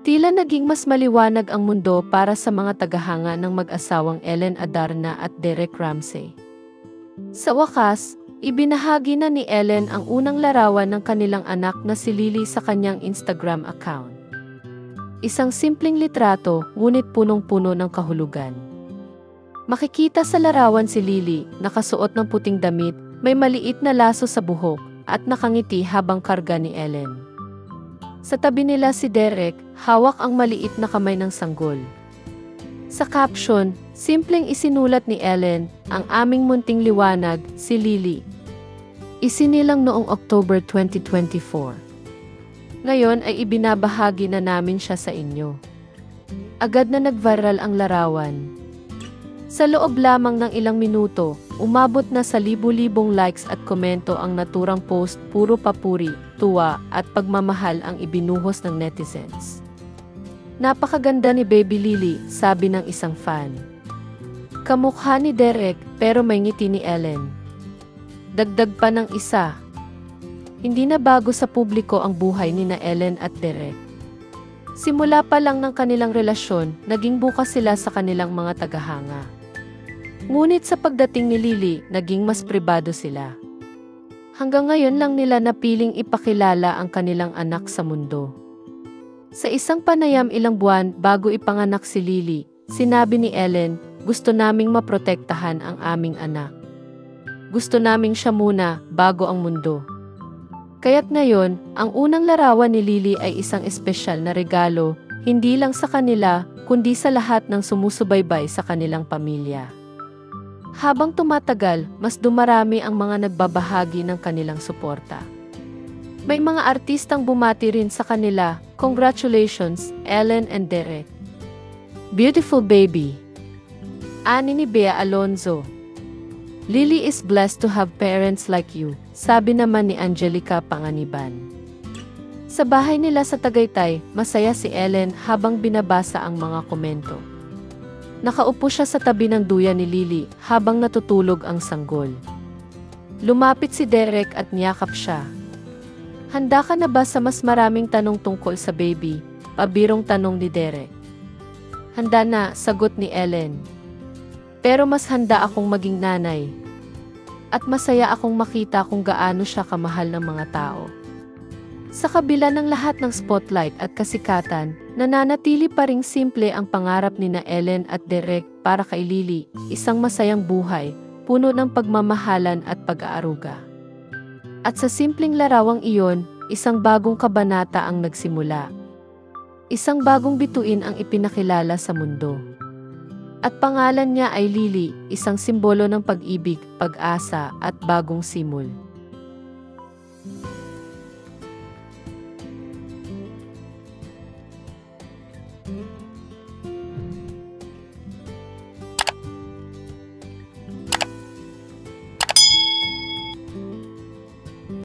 Tila naging mas maliwanag ang mundo para sa mga tagahanga ng mag-asawang Ellen Adarna at Derek Ramsey. Sa wakas, ibinahagi na ni Ellen ang unang larawan ng kanilang anak na si Lily sa kanyang Instagram account. Isang simpleng litrato, ngunit punong-puno ng kahulugan. Makikita sa larawan si Lily, nakasuot ng puting damit, may maliit na laso sa buhok, at nakangiti habang karga ni Ellen. Sa tabi nila si Derek, hawak ang maliit na kamay ng sanggol. Sa caption, simpleng isinulat ni Ellen, ang aming munting liwanag, si Lily. Isinilang noong October 2024. Ngayon ay ibinabahagi na namin siya sa inyo. Agad na nag-viral ang larawan. Sa loob lamang ng ilang minuto, umabot na sa libu-libong likes at komento ang naturang post, puro papuri, tuwa at pagmamahal ang ibinuhos ng netizens. Napakaganda ni Baby Lily, sabi ng isang fan. Kamukha ni Derek pero may ngiti ni Ellen. Dagdag pa ng isa. Hindi na bago sa publiko ang buhay ni na Ellen at Derek. Simula pa lang ng kanilang relasyon, naging bukas sila sa kanilang mga tagahanga. Ngunit sa pagdating ni Lily, naging mas pribado sila. Hanggang ngayon lang nila napiling ipakilala ang kanilang anak sa mundo. Sa isang panayam ilang buwan bago ipanganak si Lily, sinabi ni Ellen, gusto naming maprotektahan ang aming anak. Gusto naming siya muna bago ang mundo. Kaya't ngayon, ang unang larawan ni Lily ay isang espesyal na regalo, hindi lang sa kanila, kundi sa lahat ng sumusubaybay sa kanilang pamilya. Habang tumatagal, mas dumarami ang mga nagbabahagi ng kanilang suporta. May mga artistang bumati rin sa kanila, congratulations, Ellen and Derek. Beautiful baby. Ani ni Bea Alonzo. Lily is blessed to have parents like you, sabi naman ni Angelica Panganiban. Sa bahay nila sa Tagaytay, masaya si Ellen habang binabasa ang mga komento. Nakaupo siya sa tabi ng duya ni Lily habang natutulog ang sanggol. Lumapit si Derek at niyakap siya. Handa ka na ba sa mas maraming tanong tungkol sa baby? Pabirong tanong ni Derek. Handa na, sagot ni Ellen. Pero mas handa akong maging nanay. At masaya akong makita kung gaano siya kamahal ng mga tao. Sa kabila ng lahat ng spotlight at kasikatan, nananatili pa ring simple ang pangarap ni na Ellen at Derek para kay Lily, isang masayang buhay, puno ng pagmamahalan at pag-aaruga. At sa simpleng larawang iyon, isang bagong kabanata ang nagsimula. Isang bagong bituin ang ipinakilala sa mundo. At pangalan niya ay Lily, isang simbolo ng pag-ibig, pag-asa at bagong simul.